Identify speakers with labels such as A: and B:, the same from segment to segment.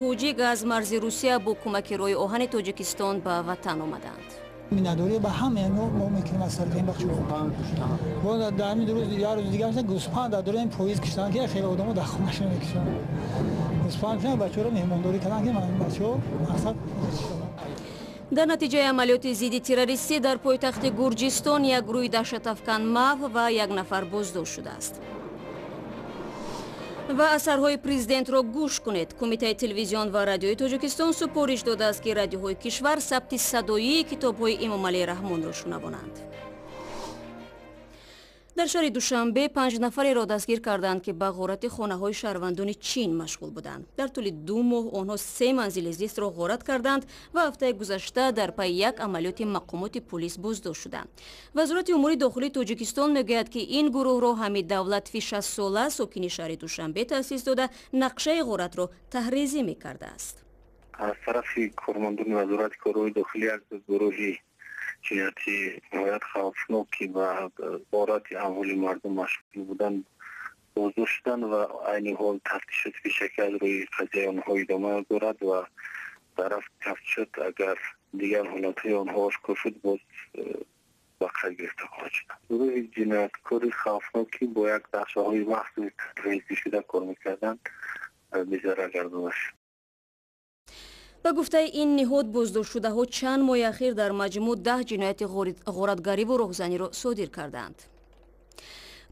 A: توجیک از مرز روسیه با کمک روی آهن تاجیکستان به وطن آمدند.
B: مینداری به همه ما میکنیم از سر این بخش و در همین روز یا روز دیگه مثلا گوسپند داره این پویز کشتن که خیلی آدمو در خونش میکشن. گوسپند که بچه‌ها مهمانداری کردن که من بچه‌ها مقصد
A: در نتیجه عملیات ضد تروریستی در پایتخت گرجستان یک گروه دهشت‌افکن محو و یک نفر بازداشت شده است. و اثرهای پرزیدنت را گوش کنید. کمیته تلویزیون و رادیوی تاجیکستان سپارش داده است که رادیوهای کشور ثبت صدایی کتاب‌های امام علی رحمان را شنوانند. در شهر دوشنبه 5 نفری را دستگیر کردند که به غارت خانه‌های شهروندان چین مشغول بودند. در طول 2 ماه آنها 3 منزل زیست را غارت کردند و هفته گذشته در پی یک عملیات مقامات پلیس بازداشت شدند. وزارت امور داخلی تاجیکستان میگوید که این گروه را حمید دولتوی 60 ساله ساکن شهر دوشنبه تأسیس داده نقشه غارت را تحریزی می‌کرده است.
C: از طرف کارمندان وزارت کارهای داخلی یک گروهی جنایتی نهایت خوفناکی و غارت اموال مردم مشغول بودند بازداشت شدند و عین حال تفتیشات پیشکی از روی قضیه آنها ادامه دارد و طرف تفتیشات اگر دیگر حالتهای آنها آشکار شد باز به قید گرفته خواهد شد. گروه جنایتکاری خوفناکی با یک دسته‌های محض تروریستی شده کار می‌کردند بی‌ضرر گردانده شد.
A: به گفته این نهاد بازداشت شده ها چند ماه اخیر در مجموع 10 جنایت غارتگری و راهزنی را صادر کردند.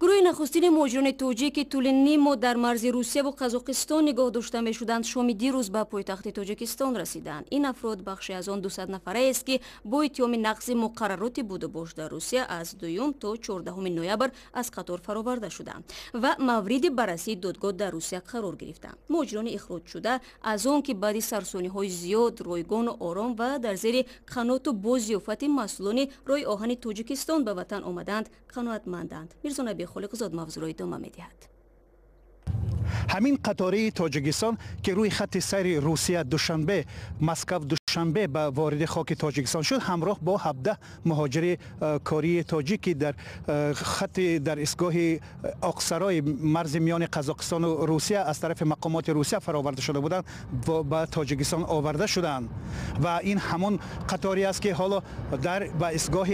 A: گروه نخستین مهاجران توجیک که طول نیم ماه در مرز روسیه و قزاقستان نگاه داشته می شدند شام دیروز به پایتخت تاجیکستان رسیدند. این افراد بخشی از آن 200 نفره است که با اتهام نقض مقررات بود و باش در روسیه از 2 تا 14 نوامبر از قطار فرآورده شدند و مورد بررسی دادگاه در روسیه قرار گرفتند. مهاجران اخراج شده از آن که بعد سرسانی های زیاد رایگان و آرام و در زیر قنات و بازیافت مسئولان رای آهن تاجیکستان به وطن آمدند قناعتمندند. میرزا خالقزاد موضوع ادامه می‌دهد.
D: همین قطاره تاجیکستان که روی خط سیر روسیه دوشنبه مسکو دوشنبه به وارد خاک تاجیکستان شد همراه با 17 مهاجر کاری تاجیکی در خط در ایستگاه آقسرای مرز میان قزاقستان و روسیه از طرف مقامات روسیه فرآورده شده بودند و به تاجیکستان آورده شدند و این همون قطاری است که حالا در به ایستگاه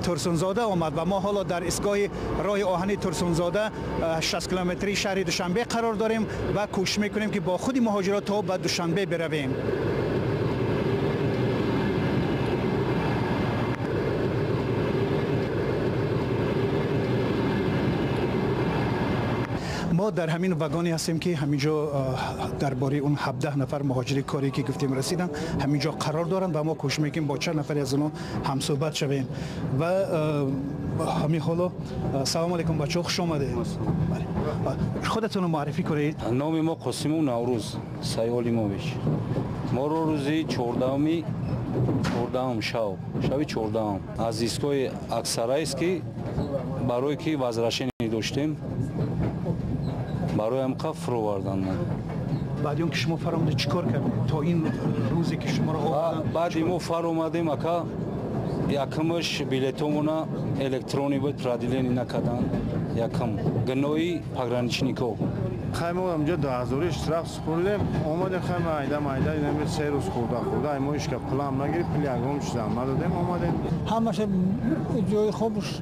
D: ترسونزاده آمد و ما حالا در ایستگاه راه آهن ترسونزاده 60 کیلومتری شهر دوشنبه قرار داریم و کوشش میکنیم که با خود مهاجرات تا به دوشنبه برویم. ما در همین وگانی هستیم که همینجا درباره اون 17 نفر مهاجر کاری که گفتیم رسیدن همینجا قرار دارند و ما کوشش میکنیم با چند نفر از اونها هم صحبت شویم و همین حالا سلام علیکم بچه‌ها خوش آمدید. خودتون رو معرفی کنید.
E: نام ما قاسم نوروز سایالی ما بیش ما رو روزی 14 شب 14 از ایستگاه اکسرای است که برای که وزرشین داشتیم برای امقا فرووردن ما.
D: بعد اون که شما فرامده چیکار کردید تا این روزی که شما رو آوردن؟
E: بعد ما فرامدیم اکا یکمش بلیتمونا الکترونی بود پرادیلینی نکردن یکم گنوی پاگرانچنیکو
F: خیلی ما اونجا 2000 اشتراک سپردیم اومدیم خیلی معایده اینم 3 روز خورده ما هیچ که پلان نگیریم پلیاگام شدم ندادیم اومدیم
B: همش جای خوبش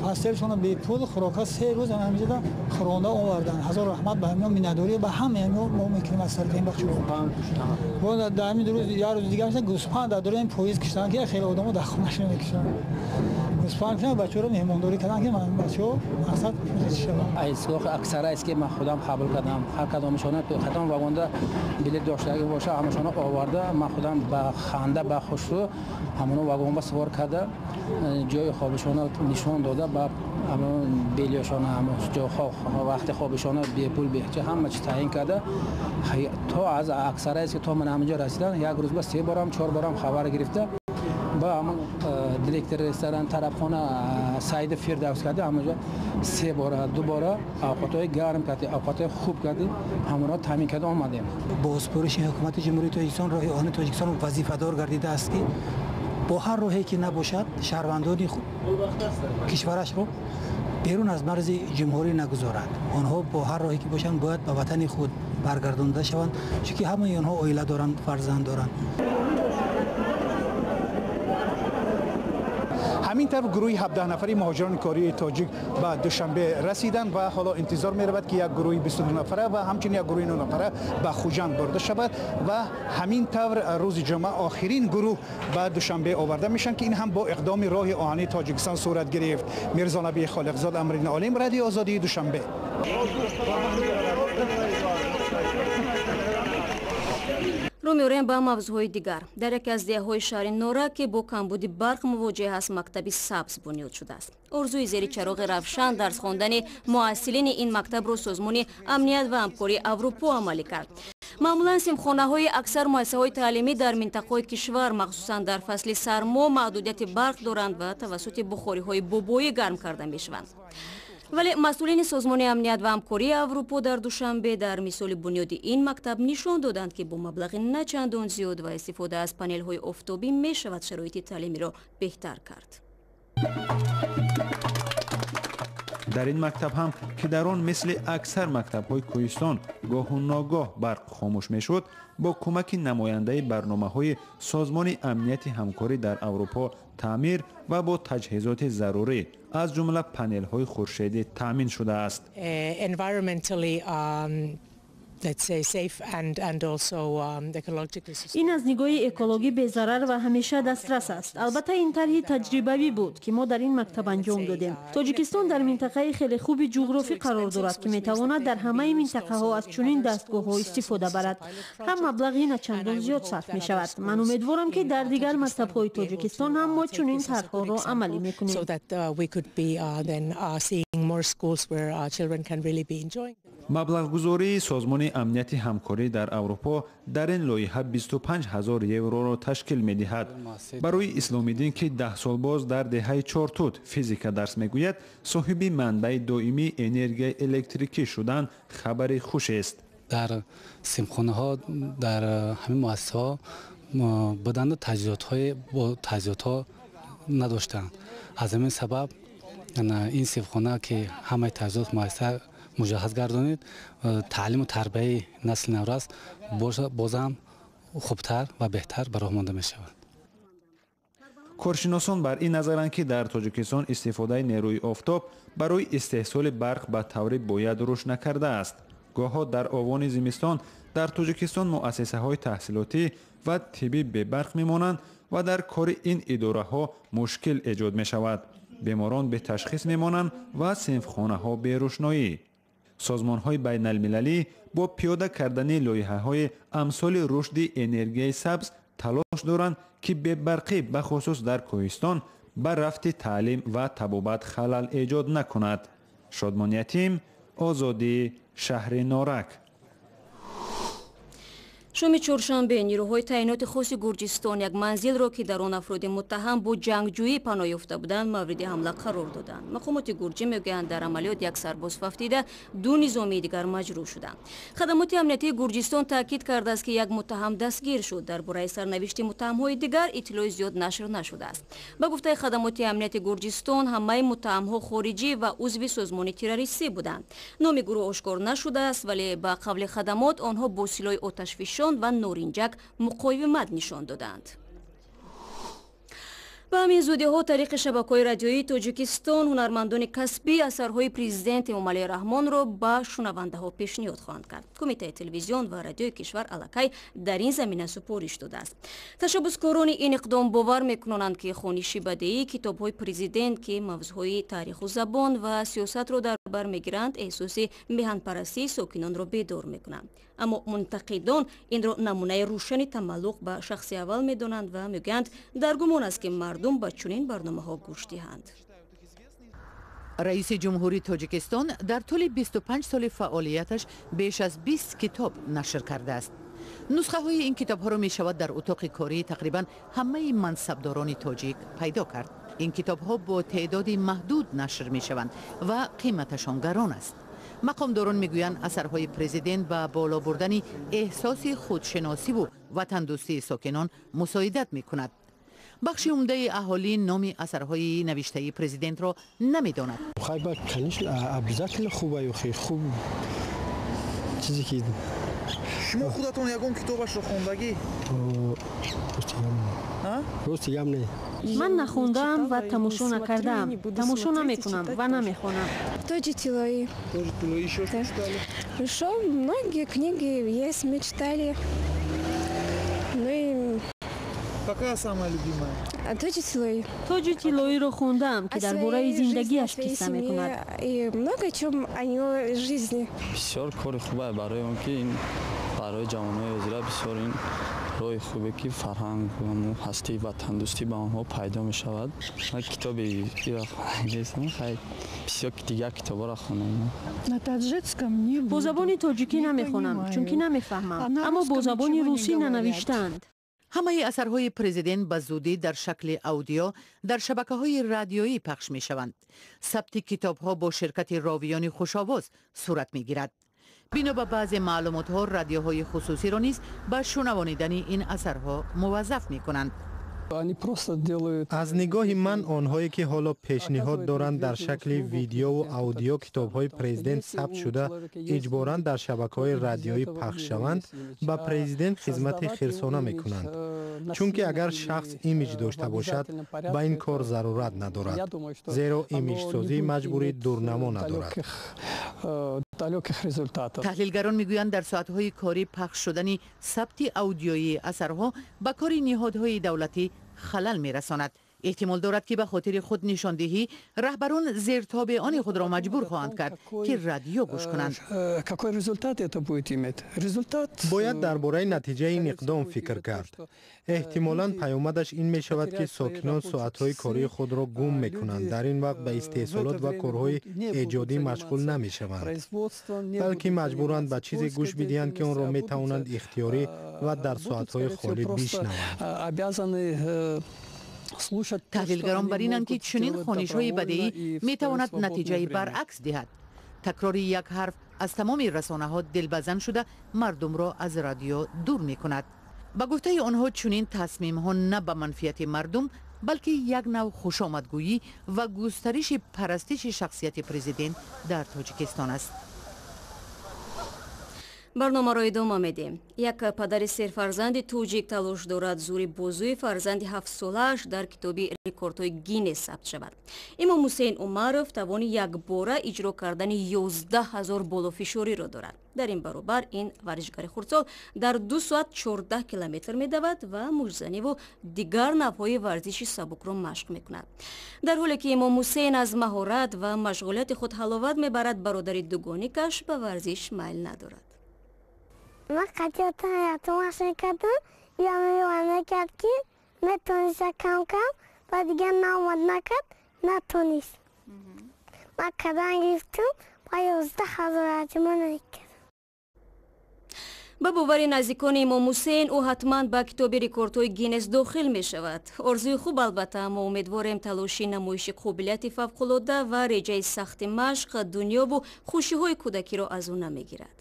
B: پاسترشون به پول خوراک 3 روز همینجا خورنده آوردن. هزار رحمت به همین مینداری به همه ما میکنیم از سر این بخش و در همین روز یا روز دیگه مثلا گوسپند داره این پویز کشتن که خیلی آدمو در خونش میکشن. گوسپند که بچه‌ها مهمانداری کردن که من بچه‌ها مقصد شدم.
G: ایستگاه اکثرا است که من خودم قبول کردم هر کدامشون تو خدام واگنده بلیط داشته باشه همشون آورده من خودم با خنده با خوشو همون واگن با سوار کرده جای خوابشون نشون داده با همون بیلیشون هم جا وقت خوابشون بی پول بهچه همه چی تعیین کرده تا از اکثرا است که تا من همینجا رسیدن یک روز با 3 بارم 4 بارم خبر گرفته با همون دیرکتر رستوران طرفخانه سعید فردوس کرده همونجا 3 بار 2 بار اوقاتهای گرم کرده اوقات خوب کرده همون را تامین کرده آمدیم.
B: با سپارش حکومت جمهوری تاجیکستان راه آهن تاجیکستان وظیفه‌دار گردیده است که با هر راهی که نباشد شهروندان کشورش رو بیرون از مرز جمهوری نگذارد. آنها با هر راهی که باشند باید به وطن خود برگردانده شوند، چون که همه اینها عائله دارند، فرزند دارند.
D: همینطور گروه 17 نفری مهاجران کاری تاجیک به دوشنبه رسیدند و حالا انتظار می‌رود که یک گروه 22 نفره و همچنین یک گروه 9 نفره به خوجند برده شود و همینطور روز جمعه آخرین گروه به دوشنبه آورده میشن که این هم با اقدام راه آهنی تاجیکستان صورت گرفت. میرزا نبی خالقزاد، امرین عالم، رادیو آزادی، دوشنبه.
A: رو می‌آوریم به موضوع‌های دیگر. در یکی از دهه‌های شهر نورک که با کمبود برق مواجه است، مکتبی سبز بنیاد شده است. ارزوی زیر چراغ روشن درس خواندن معلولین این مکتب را سازمان امنیت و همکاری اروپا عملی کرد. معمولاً سیمخانه‌های اکثر مؤسسه‌های تعلیمی در منطقه‌های کشور مخصوصاً در فصل سرما محدودیت برق دارند و توسط بخاری‌های بابایی گرم کرده می‌شوند. ولی مسئولین سازمان امنیت و همکاری اروپا در دوشنبه در مثال بنیاد این مکتب نشان دادند که با مبلغ نه چندان زیاد و استفاده از پنل‌های آفتابی می‌شود شرایط تعلیمی را بهتر کرد.
H: در این مکتب هم که در آن مثل اکثر مکتب‌های کوهستان گاه و ناگاه برق خاموش می‌شد، با کمک نماینده برنامه‌های سازمان امنیت همکاری در اروپا تعمیر و با تجهیزات ضروری از جمله پنل‌های خورشیدی تامین شده است.
I: این از نگاه اکولوژی بی‌ضرر و همیشه دسترس است. البته این طرح تجربوی بود که ما در این مکتب انجام دادیم. تاجیکستان در منطقه خیلی خوب جغرافی قرار دارد که میتواند در همه منطقه ها از چنین دستگاه ها استفاده برد. هم مبلغی نه چندان زیاد صرف می شود. من امیدوارم که در دیگر مکتب های تاجیکستان هم ما چنین طرح ها را عملی میکنیم.
H: مبلغ گذاری سازمان امنیت همکاری در اروپا در این لایحه 25,000 یورو را تشکیل می دهد. برای اسلامیدین که 10 سال باز در دهه 4 توت فیزیکا درس می گوید، صاحب منبع دائمی انرژی الکتریکی شدن خبر خوش است.
E: در سیمخانه ها در همین مؤسسه ها بدن تجهیزات ها نداشتند. از همین سبب این سیمخانه که همه تجهیزات مؤسسه مجهز گردانید، تعلیم و تربیت نسل نو است بازم خوبتر و بهتر برای مانده می شود.
H: کارشناسان بر این نظرند که در تاجیکستان استفاده نیروی آفتاب برای استحصال برق به طور باید رشد نکرده است. گاه‌ها در آوان زمستان در تاجیکستان مؤسسه های تحصیلاتی و طبی به برق میمانند و در کار این اداره ها مشکل ایجاد می شود. بیماران به تشخیص میمانند و صنفخانه ها به روشنایی. سازمان های بین المللی با پیاده کردن لایحه های امثال رشد انرژی سبز تلاش دارند که به برقی به خصوص در کوهستان بر رفت تعلیم و طبابت خلل ایجاد نکند. شادمان یتیم، آزادی، شهر نورک.
A: شام چهارشنبه نیروهای تعینات خاص گرجستان یک منزل را که در آن افراد متهم با جنگجویی پناه یافته بودند مورد حمله قرار دادند. مقامات گرجی میگویند در عملیات یک سرباز ففتیده، 2 نظامی دیگر مجروح شدند. خدمات امنیتی گرجستان تاکید کرده است که یک متهم دستگیر شد. درباره سرنوشت متهم‌های دیگر اطلاع زیاد نشر نشده است. به گفته خدمات امنیت گرجستان همه متهم‌ها خارجی و عضو سازمان تروریستی بودند. نام گروه آشکار نشده است ولی با قبل خدمات آنها با سلاح آتشفشان و نارنجک مقاومت نشان دادند. به همین زودی ها طریق شبکه‌های رادیویی تاجیکستان هنرمندان کسبی اثرهای پرزیدنت امامعلی رحمان را به شنونده ها پیشنهاد خواهند کرد. کمیته تلویزیون و رادیوی کشور الکی در این زمینه سپارش داده است. تشبسکاران این اقدام باور میکنند که خوانش بدیعی کتاب‌های پرزیدنت که موضوعهای تاریخ و زبان و سیاست را در بر میگیرند احساس میهن‌پرستی ساکنان را بیدار میکنند. اما منتقدان این را نمونه روشن تملق به شخص اول میدانند و میگویند در گمان است که مردم به چنین برنامه‌ها گوش دهند.
J: رئیس جمهوری تاجیکستان در طول 25 سال فعالیتش بیش از 20 کتاب نشر کرده است. نسخه های این کتاب ها را می شود در اتاق کاری تقریبا همه منصبداران تاجیک پیدا کرد. این کتاب ها با تعداد محدود نشر می شوند و قیمتشان گران است. مقامداران میگویند اثرهای پرزیدنت به بالا بردن احساس خودشناسی و وطن دوستی ساکنان مساعدت می کند. بخش عمده اهالی نام اثرهای نوشته پرزیدنت را نمیداند.
B: خیلی کنیش ابزار خوبه و خیلی خوب چیزی که
K: شما خودتون یگان کتابش رو خوندگی؟
I: من نخوندم و تماشا نکردم. تماشا نمیکنم و نمیخونم.
L: Тоджи Тилои.
K: Тоже Тилои еще что читали?
L: Хорошо, многие книги есть, мы читали. Ну и...
K: Какая самая любимая?
L: Тоджи Тилои.
I: توجی تیلویی رو خوندم که درباره زندگیش قصه میکند.
L: И много о чем о его жизни.
M: بسیار کار خوبه برای اون که این برای جوانای ازرا بسیار این راه خوبه که فرهنگ و هستی و تندرستی به آنها پیدا می شود. من کتاب ایرا خواندم خیلی بسیار دیگر کتابا را خواندم.
I: با زبان تاجیکی نمیخونم چون که نمیفهمم، اما با زبان روسی ننوشتند.
J: همه اثرهای پرزیدنت به زودی در شکل اودیو در شبکه‌های رادیویی پخش می‌شوند. ثبت کتاب‌ها با شرکت راویان خوش‌آواز صورت می‌گیرد. بنا به بعض معلومات‌ها رادیوهای خصوصی را نیز به شنوانیدن این اثرها موظف می‌کنند.
N: از نگاه من آنهایی که حالا پیشنهاد دارند در شکل ویدیو و اودیو کتاب‌های پرزیدنت ثبت شده اجباراً در شبکه‌های رادیویی پخش شوند به پرزیدنت خدمت خیرسانه می‌کنند، چون که اگر شخص ایمیج داشته باشد به این کار ضرورت ندارد، زیرا ایمیج سازی مجبوری دورنما ندارد.
J: تحلیلگران میگویند در ساعت‌های کاری پخش شدن ثبت اودیویی اثرها به کار نهادهای دولتی خلل می‌رساند. احتمال دارد که به خاطر خود نشاندهی رهبران زیر تابعان خود را مجبور خواهند کرد که رادیو گوش کنند.
N: باید درباره نتیجه این اقدام فکر کرد. احتمالاً پیامدش این می شود که ساکنان ساعت‌های کاری خود را گم می‌کنند، در این وقت به استحصالات و کارهای ایجادی مشغول نمی‌شوند، بلکه مجبورند به چیزی گوش بدهند که آن را می‌توانند اختیاری و در ساعت‌های خالی بشنوند.
J: تحلیلگران بر اینند که چنین خوانش‌های بدیعی می‌تواند نتیجه برعکس دهد. تکرار یک حرف از تمام رسانه‌ها دلبزن شده مردم را از رادیو دور می‌کند. با گفته آنها چنین تصمیم‌ها نه به منفعت مردم بلکه یک نوع خوشامدگویی و گسترش پرستش شخصیت پرزیدنت در تاجیکستان است.
A: барномаро идома медиҳем. Як падари серфарзанди тоҷик талош дорад зури бозӯи фарзанди 7-солааш дар китоби рекордҳои Гиннес сабт шавад. Имом Ҳусейн Умаров тавони якбора иҷро кардани 11000 болофишориро дорад. дар ин баробар ин варзишгари хурдсол дар 2 соат 14 километр медавад ва мӯҷзаниву дигар навъҳои варзиши сабукро машқ мекунад. дар ҳоле ки имом Ҳусейн аз маҳорат ва машғулияти худ ҳаловат мебарад, бародари дугоникаш ба варзиш майл надорад.
O: من قطعات حیاتم کردم یا میوانه کرد که نتونست کم کم و دیگه نامد نکرد نتونست. من کدن گرفتم و 11000 اجمان نکردم.
A: ба бовари наздикони имом Ҳусейн ӯ ҳатман ба китоби рекордҳои Гиннес дохил мешавад. орзуи хуб албатта, аммо умедворем талоши намоиши қобилияти фавқулода ва реҷаи сахти машқ дунёбу хушиҳои кӯдакиро аз ӯ намегирад.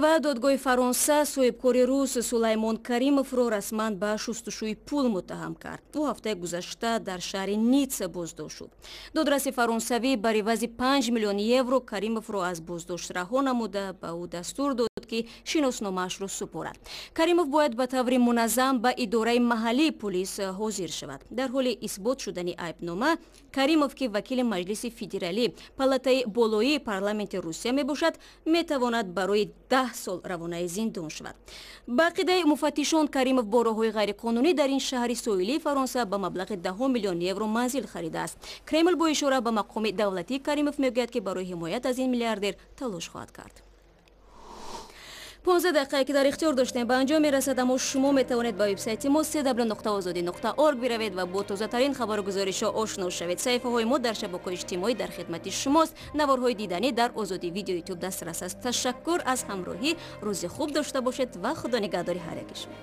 A: ва додгоҳи фаронса соҳибкори рус Сулаймон Каримовро расман ба шустушӯи пул муттаҳам кард. ӯ ҳафтаи гузашта дар шаҳри Нитса боздошт шуд. додраси фаронсавӣ ба ривази 5 миллион евро Каримовро аз боздошт раҳо намуда ба ӯ дастур дод ки шиносномаашро супорад. Каримов бояд ба таври муназзам ба идораи маҳаллии полис ҳозир шавад. дар ҳоли исбот шудани айбнома, Каримов ки вакили маҷлиси федералӣ палатаи болоии парламенти Русия мебошад, метавонад барои 10 сол равонаи зиндон шавад. ба ақидаи муфаттишон, Каримов бо роҳҳои ғайриқонунӣ дар ин шаҳри соҳилии Фаронса ба маблағи 10 миллион евро манзил харидааст. Кремл бо ишора ба мақоми давлатии Каримов мегӯяд ки барои ҳимоят аз ин миллиардер талош хоҳад кард. 15 дақиқае ки дар ихтиёр доштем ба анҷом мерасад, аммо шумо метавонед ба вебсайти мо www.ozodi.org биравед ва бо тозатарин хабару гузоришҳо ошно шавед. саҳифаҳои мо дар шабакаҳои иҷтимоӣ дар хидмати шумост. наворҳои диданӣ дар Озоди видео ютуб дастрас аст. ташаккур аз ҳамроҳӣ. рӯзи хуб дошта бошед ва худо нигаҳдори ҳар яки шумо.